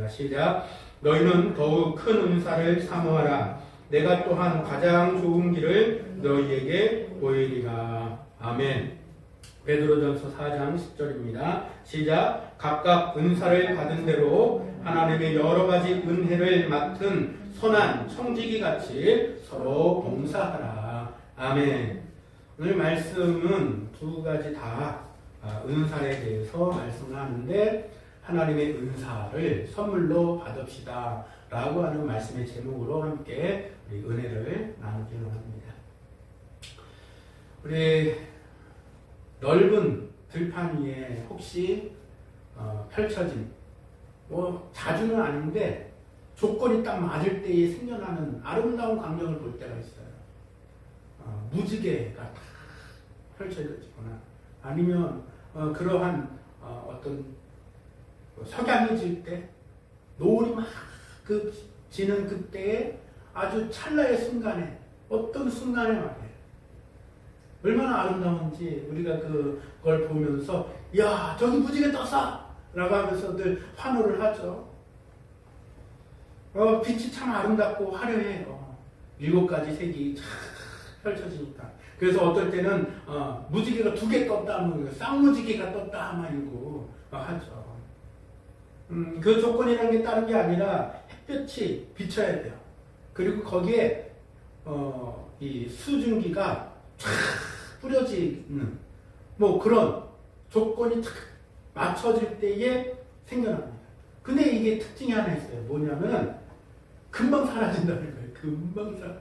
시작. 너희는 더욱 큰 은사를 사모하라. 내가 또한 가장 좋은 길을 너희에게 보이리라. 아멘. 베드로전서 4장 10절입니다. 시작. 각각 은사를 받은 대로 하나님의 여러 가지 은혜를 맡은 선한 청지기 같이 서로 봉사하라. 아멘. 오늘 말씀은 두 가지 다 은사에 대해서 말씀을 하는데, 하나님의 은사를 선물로 받읍시다 라고 하는 말씀의 제목으로 함께 우리 은혜를 나누기로 합니다. 우리 넓은 들판 위에 혹시 펼쳐진, 자주는 아닌데 조건이 딱 맞을 때에 생겨나는 아름다운 광경을 볼 때가 있어요. 무지개가 딱 펼쳐지거나 아니면 그러한 어떤 석양이 질 때, 노을이 막 지는 그때에 아주 찰나의 순간에, 어떤 순간에 말이에요. 얼마나 아름다운지 우리가 그걸 보면서, 야, 저기 무지개 떴어! 라고 하면서들 환호를 하죠. 빛이 참 아름답고 화려해요. 7가지 색이 쫙 펼쳐지니까. 그래서 어떨 때는 무지개가 2개 떴다 하면 쌍무지개가 떴다 하고 하죠. 그 조건이라는 게 다른 게 아니라 햇볕이 비쳐야 돼요. 그리고 거기에 이 수증기가 쫙 뿌려지는 그런 조건이 탁 맞춰질 때에 생겨납니다. 근데 이게 특징이 하나 있어요. 뭐냐면 금방 사라진다는 거예요. 금방 사라져.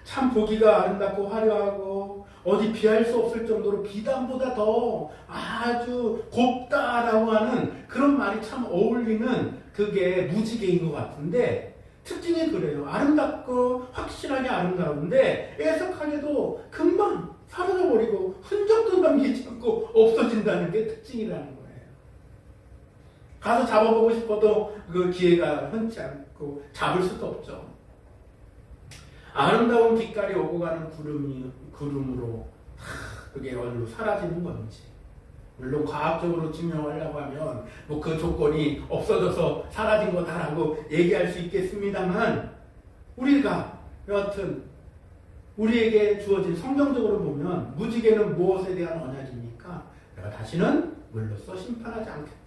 참 보기가 아름답고 화려하고 어디 비할 수 없을 정도로 비단보다 더 아주 곱다라고 하는 그런 말이 참 어울리는 그게 무지개인 것 같은데, 특징이 그래요. 아름답고 확실하게 아름다운데 애석하게도 금방 사라져버리고 흔적도 남기지 않고 없어진다는 게 특징이라는 거예요. 가서 잡아보고 싶어도 그 기회가 흔치 않고 잡을 수도 없죠. 아름다운 빛깔이 오고 가는 구름으로 그게 얼로 사라지는 건지, 물론 과학적으로 증명하려고 하면 그 조건이 없어져서 사라진 거다라고 얘기할 수 있겠습니다만, 우리가 여하튼 우리에게 주어진 성경적으로 보면 무지개는 무엇에 대한 언약입니까? 내가 다시는 물로써 심판하지 않겠다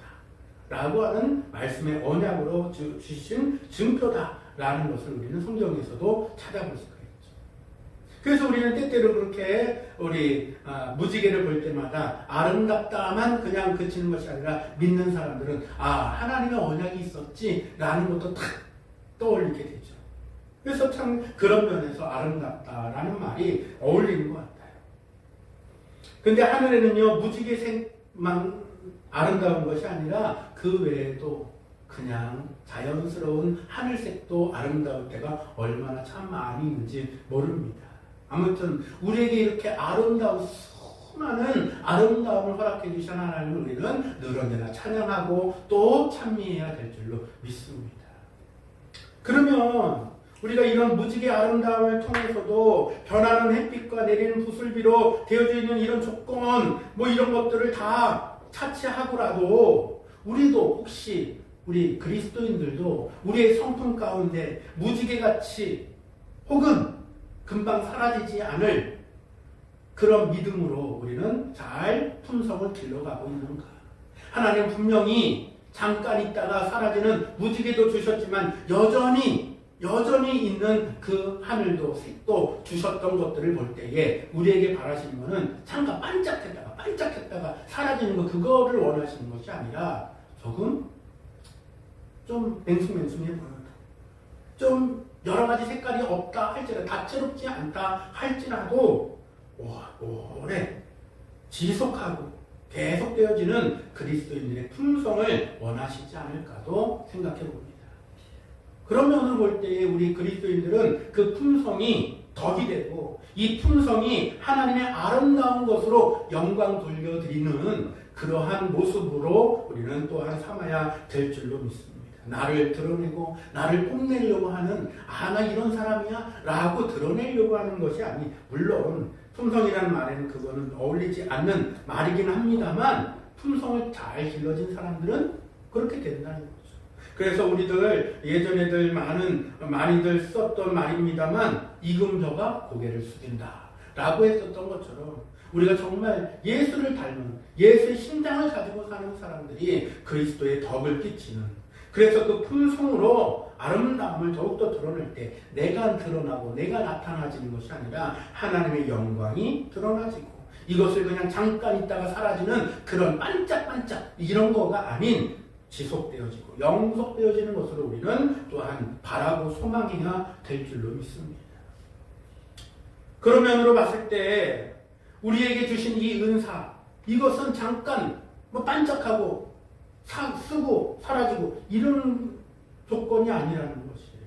라고 하는 말씀의 언약으로 주신 증표다라는 것을 우리는 성경에서도 찾아볼 수가 있죠. 그래서 우리는 때때로 그렇게 우리 무지개를 볼 때마다 아름답다만 그냥 그치는 것이 아니라 믿는 사람들은 하나님의 언약이 있었지 라는 것도 탁 떠올리게 되죠. 그래서 참 그런 면에서 아름답다라는 말이 어울리는 것 같아요. 근데 하늘에는요, 무지개색만 아름다운 것이 아니라 그 외에도 그냥 자연스러운 하늘색도 아름다울 때가 얼마나 참 많이 있는지 모릅니다. 아무튼 우리에게 이렇게 아름다운 수많은 아름다움을 허락해 주신 하나님을 우리는 늘 언제나 찬양하고 또 찬미해야 될 줄로 믿습니다. 그러면 우리가 이런 무지개 아름다움을 통해서도 변하는 햇빛과 내리는 부슬비로 되어져 있는 이런 조건, 이런 것들을 다 차치하고라도 우리도 혹시 우리 그리스도인들도 우리의 성품 가운데 무지개같이 혹은 금방 사라지지 않을 그런 믿음으로 우리는 잘 품성을 길러가고 있는가? 하나님 분명히 잠깐 있다가 사라지는 무지개도 주셨지만 여전히 있는 그 하늘도 색도 주셨던 것들을 볼 때에 우리에게 바라시는 것은 잠깐 반짝했다가 사라지는 것, 그거를 원하시는 것이 아니라 조금 좀 맹숭맹숭해 보여도, 좀 여러 가지 색깔이 없다 할지라도, 다채롭지 않다 할지라도 오래 지속하고 계속되어지는 그리스도인들의 품성을 원하시지 않을까도 생각해 봅니다. 그런 면을 볼 때에 우리 그리스도인들은 그 품성이 덕이 되고, 이 품성이 하나님의 아름다운 것으로 영광 돌려드리는 그러한 모습으로 우리는 또한 삼아야 될 줄로 믿습니다. 나를 드러내고 나를 뽐내려고 하는, 나 이런 사람이야 라고 드러내려고 하는 것이 물론 품성이라는 말에는 그거는 어울리지 않는 말이긴 합니다만, 품성을 잘 길러진 사람들은 그렇게 된다는 거죠. 그래서 우리들 예전에들 많이들 썼던 말입니다만 이금저가 고개를 숙인다 라고 했었던 것처럼 우리가 정말 예수를 닮은 예수의 심장을 가지고 사는 사람들이 그리스도의 덕을 끼치는, 그래서 그 품성으로 아름다움을 더욱더 드러낼 때 내가 드러나고 내가 나타나지는 것이 아니라 하나님의 영광이 드러나지고, 이것을 그냥 잠깐 있다가 사라지는 그런 반짝반짝 이런 거가 아닌 지속되어지고 영속되어지는 것으로 우리는 또한 바라고 소망해야 될 줄로 믿습니다. 그런 면으로 봤을 때 우리에게 주신 이 은사, 이것은 잠깐 반짝하고 쓰고 사라지고 이런 조건이 아니라는 것이에요.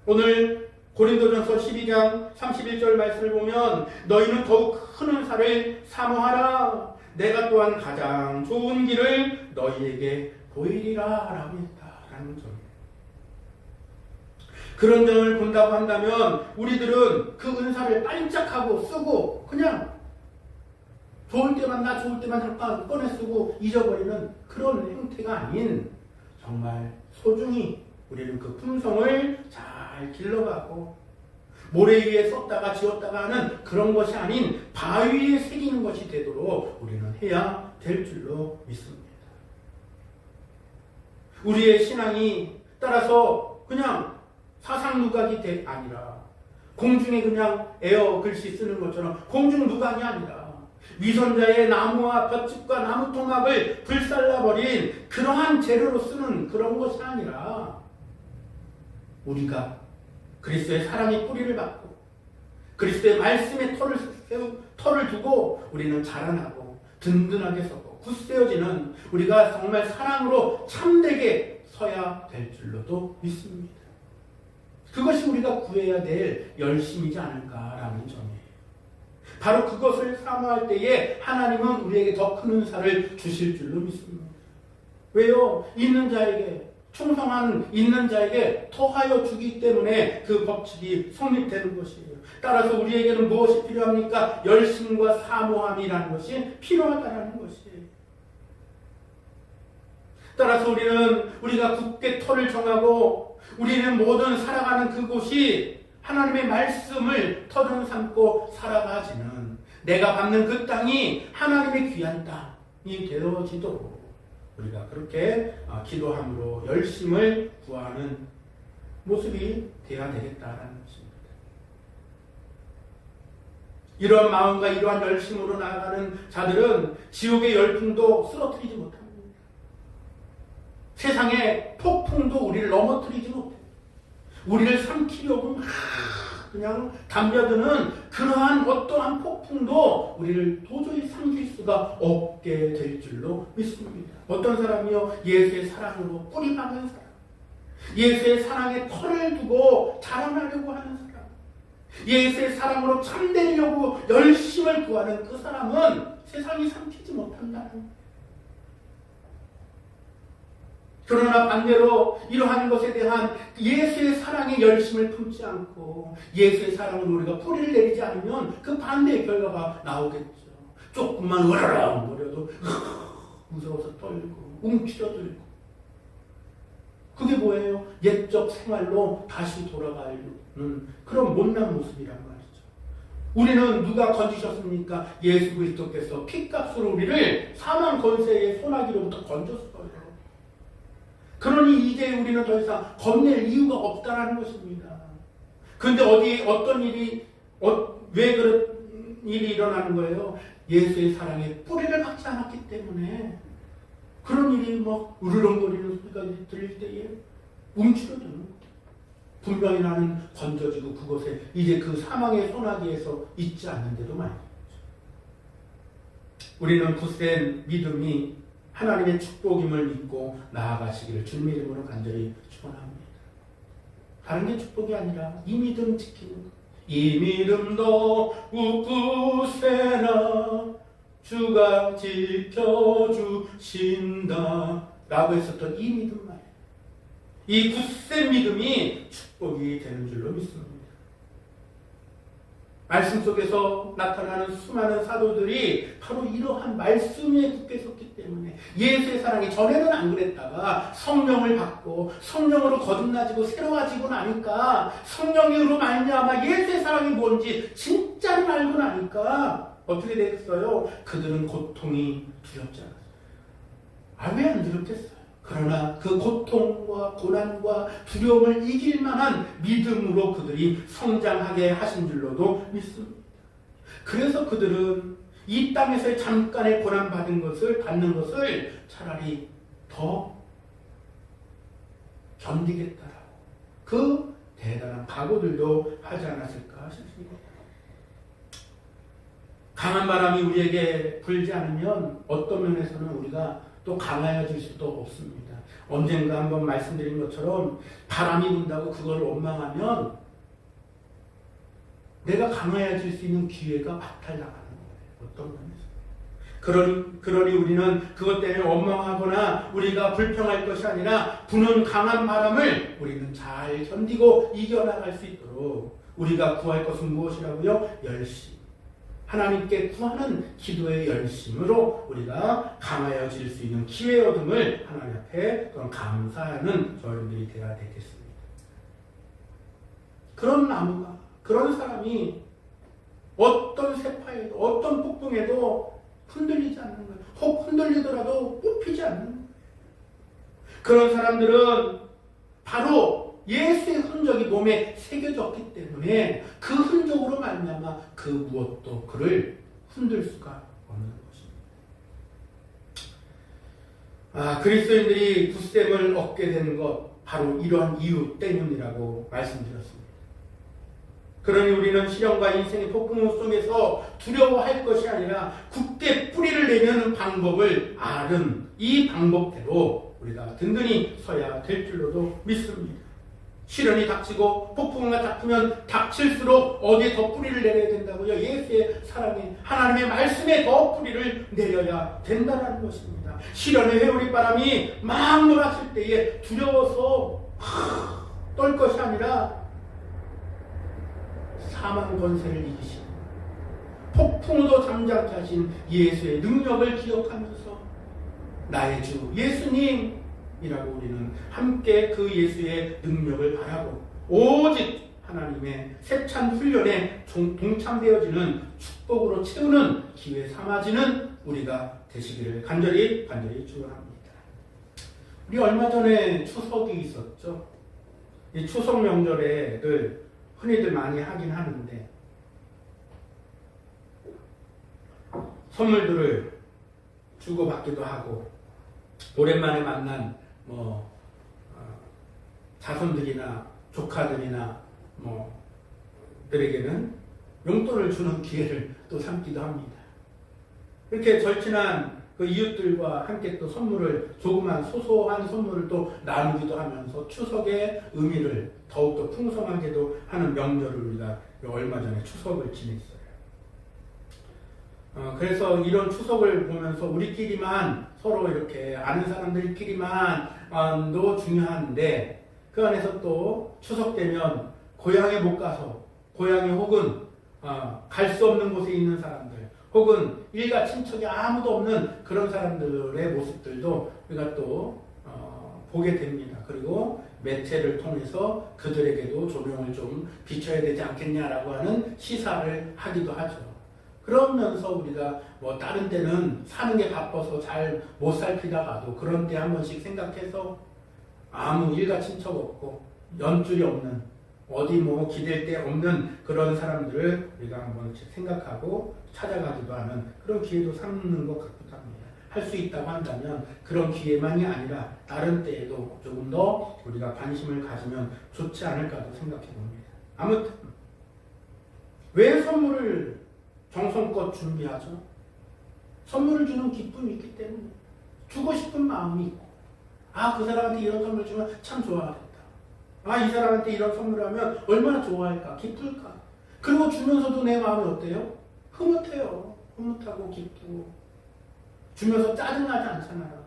오늘 고린도전서 12장 31절 말씀을 보면 너희는 더욱 큰 은사를 사모하라. 내가 또한 가장 좋은 길을 너희에게 보이리라 라고 했다라는 점. 그런 점을 본다고 한다면 우리들은 그 은사를 반짝하고 쓰고 그냥 좋을 때만 잠깐 꺼내 쓰고 잊어버리는 그런 형태가 아닌, 정말 소중히 우리는 그 품성을 잘 길러가고 모래 위에 썼다가 지웠다가 하는 그런 것이 아닌 바위 위에 새기는 것이 되도록 우리는 해야 될 줄로 믿습니다. 우리의 신앙이 따라서 그냥 사상누각이 아니라 공중에 그냥 에어 글씨 쓰는 것처럼 공중누각이 아니라 위선자의 나무와 볏짚과 나무토막을 불살라버린 그러한 재료로 쓰는 그런 것이 아니라 우리가 그리스도의 사랑의 뿌리를 받고 그리스도의 말씀의 털을 두고 우리는 자라나고 든든하게 서고 굳세어지는, 우리가 정말 사랑으로 참되게 서야 될 줄로도 믿습니다. 그것이 우리가 구해야 될 열심이지 않을까라는 점이에요. 바로 그것을 사모할 때에 하나님은 우리에게 더 큰 은사를 주실 줄로 믿습니다. 왜요? 있는 자에게, 충성한 있는 자에게 토하여 주기 때문에 그 법칙이 성립되는 것이에요. 따라서 우리에게는 무엇이 필요합니까? 열심과 사모함이라는 것이 필요하다는 것이에요. 따라서 우리가 굳게 터를 정하고 우리는 모든 살아가는 그곳이 하나님의 말씀을 터전 삼고 살아가지는, 내가 받는 그 땅이 하나님의 귀한 땅이 되어지도록 우리가 그렇게 기도함으로 열심을 구하는 모습이 되어야 되겠다는 것입니다. 이러한 마음과 이러한 열심으로 나아가는 자들은 지옥의 열풍도 쓰러뜨리지 못합니다. 세상의 폭풍도 우리를 넘어뜨리지 못해요. 우리를 삼키려고 그냥 담벼드는 그러한 어떠한 폭풍도 우리를 도저히 삼킬 수가 없게 될 줄로 믿습니다. 어떤 사람이요? 예수의 사랑으로 뿌리 박은 사람, 예수의 사랑에 털을 두고 자라나려고 하는 사람, 예수의 사랑으로 참되려고 열심을 구하는 그 사람은 세상이 삼키지 못한다는 거예요. 그러나 반대로 이러한 것에 대한 예수의 사랑의 열심을 품지 않고 예수의 사랑으로 우리가 뿌리를 내리지 않으면 그 반대의 결과가 나오겠죠. 조금만 으르렁 거려도 무서워서 떨고 움츠러들고, 그게 뭐예요? 옛적 생활로 다시 돌아가는 그런 못난 모습이란 말이죠. 우리는 누가 건지셨습니까? 예수 그리스도께서 피값으로 우리를 사망 권세의 소나기로부터 건졌어요. 그러니 이제 우리는 더 이상 겁낼 이유가 없다는 것입니다. 그런데 어떤 일이, 왜 그런 일이 일어나는 거예요? 예수의 사랑에 뿌리를 박지 않았기 때문에 그런 일이 으르렁거리는 소리가 들릴 때에 움츠러드는 거예요. 분명히 나는 건져지고 그곳에 이제 그 사망의 소나기에서 있지 않는데도 말이죠. 우리는 굳센 믿음이 하나님의 축복임을 믿고 나아가시기를 주님의 이름으로 간절히 축원합니다. 다른 게 축복이 아니라 이 믿음 지키는 것. 이 믿음도 굳세나 주가 지켜주신다 라고 했었던 이 믿음 말이에요. 이 굳센 믿음이 축복이 되는 줄로 믿습니다. 말씀 속에서 나타나는 수많은 사도들이 바로 이러한 말씀에 굳게 섰기 때문에 예수의 사랑이 전에는 안 그랬다가 성령을 받고 성령으로 거듭나지고 새로워지고 나니까 성령으로 말미암아 예수의 사랑이 뭔지 진짜를 알고 나니까 어떻게 되겠어요? 그들은 고통이 두렵지 않았어요. 왜 안 두렵겠어요? 그러나 그 고통과 고난과 두려움을 이길 만한 믿음으로 그들이 성장하게 하신 줄로도 믿습니다. 그래서 그들은 이 땅에서의 잠깐의 고난받는 것을 차라리 더 견디겠다라고 그 대단한 각오들도 하지 않았을까 싶습니다. 강한 바람이 우리에게 불지 않으면 어떤 면에서는 우리가 또 강해질 수도 없습니다. 언젠가 한번 말씀드린 것처럼 바람이 분다고 그걸 원망하면 내가 강해질 수 있는 기회가 박탈당하는 거예요. 어떤 면에서. 그러니 우리는 그것 때문에 원망하거나 우리가 불평할 것이 아니라 부는 강한 바람을 우리는 잘 견디고 이겨나갈 수 있도록 우리가 구할 것은 무엇이라고요? 열심. 하나님께 구하는 기도의 열심으로 우리가 강하여질 수 있는 기회 얻음을 하나님 앞에 감사하는 저희들이 되어야 되겠습니다. 그런 나무가, 그런 사람이 어떤 세파에도 어떤 폭풍에도 흔들리지 않는 거예요. 혹 흔들리더라도 뽑히지 않는 거예요. 그런 사람들은 바로 예수의 흔적이 몸에 새겨졌기 때문에 그 흔적으로 말미암아 그 무엇도 그를 흔들 수가 없는 것입니다. 그리스도인들이 굳셈을 얻게 되는 것 바로 이러한 이유 때문이라고 말씀드렸습니다. 그러니 우리는 시련과 인생의 폭풍 속에서 두려워할 것이 아니라 굳게 뿌리를 내는 방법을 아는 이 방법대로 우리가 든든히 서야 될 줄로도 믿습니다. 시련이 닥치고 폭풍우가 닥치면 닥칠수록 어디에 더 뿌리를 내려야 된다고요? 예수의 사랑에 하나님의 말씀에 더 뿌리를 내려야 된다는 것입니다. 시련의 회오리바람이 막 몰아칠 때에 두려워서 떨 것이 아니라 사망 권세를 이기신 폭풍우도 잠잠케 하신 예수의 능력을 기억하면서 나의 주 예수님 이라고 우리는 함께 그 예수의 능력을 바라고 오직 하나님의 세찬 훈련에 동참되어지는 축복으로 채우는 기회 삼아지는 우리가 되시기를 간절히 축원합니다. 우리 얼마 전에 추석이 있었죠. 이 추석 명절에를 흔히들 많이 하긴 하는데 선물들을 주고받기도 하고 오랜만에 만난 자손들이나 조카들이나 들에게는 용돈을 주는 기회를 또 삼기도 합니다. 이렇게 절친한 그 이웃들과 함께 또 선물을 조그만 소소한 선물을 또 나누기도 하면서 추석의 의미를 더욱더 풍성하게도 하는 명절을 우리가 얼마 전에 추석을 지냈어요. 그래서 이런 추석을 보면서 우리끼리만 서로 이렇게 아는 사람들끼리만도 중요한데 그 안에서 또 추석 되면 고향에 못 가서 고향에 혹은 갈 수 없는 곳에 있는 사람들 혹은 일가 친척이 아무도 없는 그런 사람들의 모습들도 우리가 또 보게 됩니다. 그리고 매체를 통해서 그들에게도 조명을 좀 비춰야 되지 않겠냐라고 하는 시사를 하기도 하죠. 그러면서 우리가 다른 때는 사는 게 바빠서 잘 못 살피다가도 그런 때 한 번씩 생각해서 아무 일가 친척 없고 연줄이 없는 어디 기댈 데 없는 그런 사람들을 우리가 한 번씩 생각하고 찾아가기도 하는 그런 기회도 삼는 것 같기도 합니다. 할 수 있다고 한다면 그런 기회만이 아니라 다른 때에도 조금 더 우리가 관심을 가지면 좋지 않을까도 생각해 봅니다. 아무튼 왜 선물을 정성껏 준비하죠? 선물을 주는 기쁨이 있기 때문에 주고 싶은 마음이 있고 그 사람한테 이런 선물 주면 참 좋아하겠다. 이 사람한테 이런 선물을 하면 얼마나 좋아할까, 기쁠까. 그리고 주면서도 내 마음이 어때요? 흐뭇해요. 흐뭇하고 기쁘고. 주면서 짜증나지 않잖아요.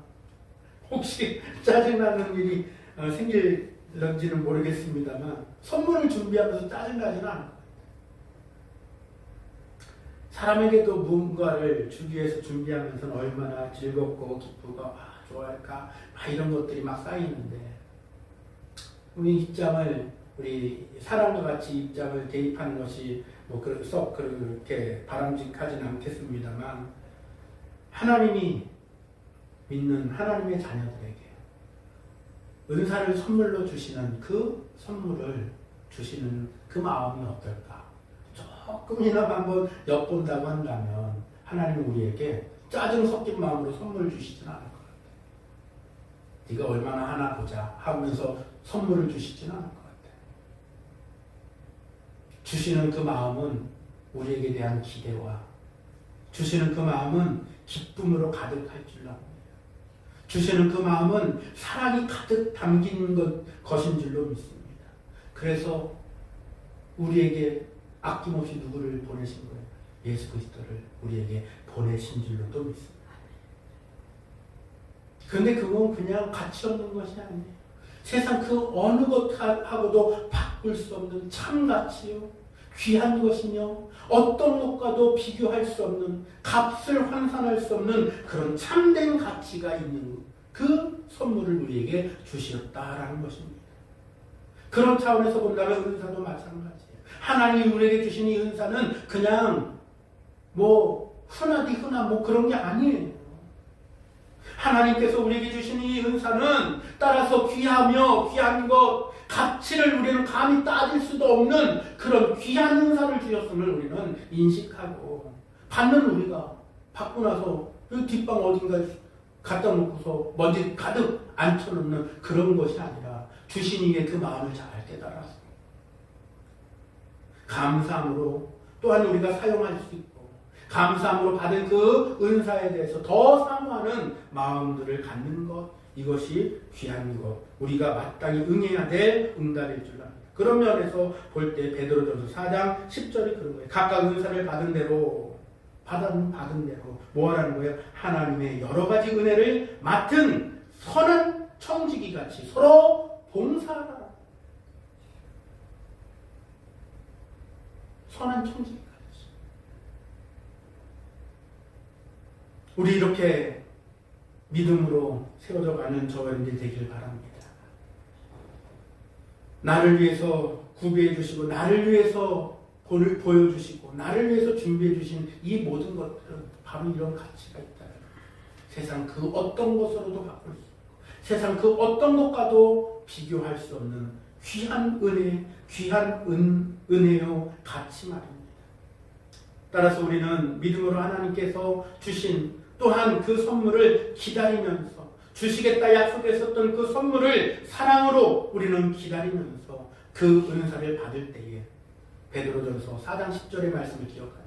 혹시 짜증나는 일이 생길런지는 모르겠습니다만 선물을 준비하면서 짜증나지는 않아요. 사람에게도 무언가를 주기 위해서 준비하면서는 얼마나 즐겁고 기쁘고 좋아할까 이런 것들이 막 쌓이는데 우리 사람과 같이 입장을 대입하는 것이 썩 그렇게 바람직하지는 않겠습니다만 하나님이 믿는 하나님의 자녀들에게 은사를 선물로 주시는 그 선물을 주시는 그 마음이 어떨까? 조금이나마 한번 엿본다고 한다면 하나님은 우리에게 짜증 섞인 마음으로 선물을 주시지는 않을 것 같아요. 네가 얼마나 하나 보자 하면서 선물을 주시지는 않을 것 같아요. 주시는 그 마음은 우리에게 대한 기대와 주시는 그 마음은 기쁨으로 가득할 줄로 압니다. 주시는 그 마음은 사랑이 가득 담긴 것인 줄로 믿습니다. 그래서 우리에게 아낌없이 누구를 보내신 거예요? 예수 그리스도를 우리에게 보내신 줄로도 믿습니다. 그런데 그건 그냥 가치 없는 것이 아니에요. 세상 그 어느 것하고도 바꿀 수 없는 참 가치요. 귀한 것이며 어떤 것과도 비교할 수 없는 값을 환산할 수 없는 그런 참된 가치가 있는 그 선물을 우리에게 주셨다라는 것입니다. 그런 차원에서 본다면 은사도 마찬가지예요. 하나님이 우리에게 주신 이 은사는 그냥 흔하디 흔한 그런 게 아니에요. 하나님께서 우리에게 주신 이 은사는 따라서 귀하며 귀한 것, 가치를 우리는 감히 따질 수도 없는 그런 귀한 은사를 주셨음을 우리는 인식하고 받는 우리가 받고 나서 이 뒷방 어딘가에 갖다 놓고서 먼지 가득 앉혀놓는 그런 것이 아니라 주신 이의 그 마음을 잘 깨달았습니다. 감사함으로 또한 우리가 사용할 수 있고 감사함으로 받은 그 은사에 대해서 더 사모하는 마음들을 갖는 것, 이것이 귀한 것, 우리가 마땅히 응해야 될 응답일 줄 압니다. 그런 면에서 볼 때 베드로전서 4장 10절이 그런 거예요. 각각 은사를 받은 대로 받은 대로 뭐 하라는 거예요? 하나님의 여러 가지 은혜를 맡은 선한 청지기 같이 서로 봉사하라. 선한 청지기 같이. 우리 이렇게 믿음으로 세워져 가는 저와 여러분들 되길 바랍니다. 나를 위해서 구비해 주시고 나를 위해서 본을 보여주시고 나를 위해서 준비해 주신 이 모든 것들은 바로 이런 가치가 있다. 세상 그 어떤 것으로도 바꿀 수 있고 세상 그 어떤 것과도 비교할 수 없는 귀한 은혜, 귀한 은혜요 가치 말입니다. 따라서 우리는 믿음으로 하나님께서 주신 또한 그 선물을 기다리면서 주시겠다 약속했었던 그 선물을 사랑으로 우리는 기다리면서 그 은사를 받을 때에 베드로전서 4장 10절의 말씀을 기억하며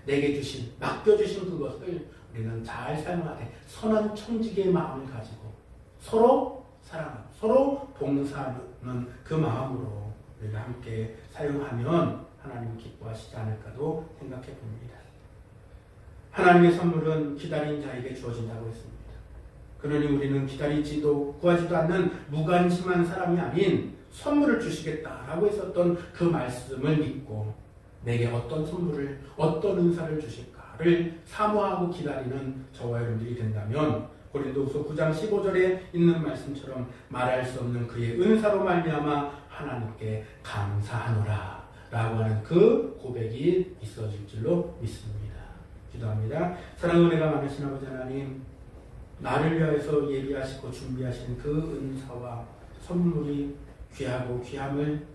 내게 주신 맡겨주신 그것을 우리는 잘 사용하되 선한 청지기의 마음을 가지고 서로 사랑하고 서로 봉사하는 그 마음으로 우리가 함께 사용하면 하나님 기뻐하시지 않을까도 생각해 봅니다. 하나님의 선물은 기다린 자에게 주어진다고 했습니다. 그러니 우리는 기다리지도 구하지도 않는 무관심한 사람이 아닌 선물을 주시겠다라고 했었던 그 말씀을 믿고 내게 어떤 선물을 어떤 은사를 주실까를 사모하고 기다리는 저와 여러분들이 된다면 고린도후서 9장 15절에 있는 말씀처럼 말할 수 없는 그의 은사로 말미암아 하나님께 감사하노라 라고 하는 그 고백이 있어질 줄로 믿습니다. 기도합니다. 사랑의 은혜가 많으신 아버지 하나님, 나를 위하여서 예비하시고 준비하신 그 은사와 선물이 귀하고 귀함을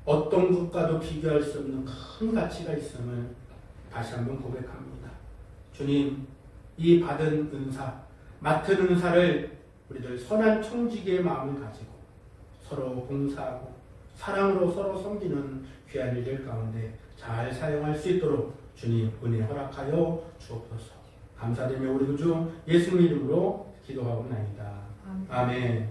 어떤 것과도 비교할 수 없는 큰 가치가 있음을 다시 한번 고백합니다. 주님, 이 받은 은사, 맡은 은사를 우리들 선한 청지기의 마음을 가지고 서로 봉사하고 사랑으로 서로 섬기는 귀한 일들 가운데 잘 사용할 수 있도록 주님 은혜 허락하여 주옵소서. 감사드리며 우리 주 예수님 이름으로 기도하옵나이다. 아멘.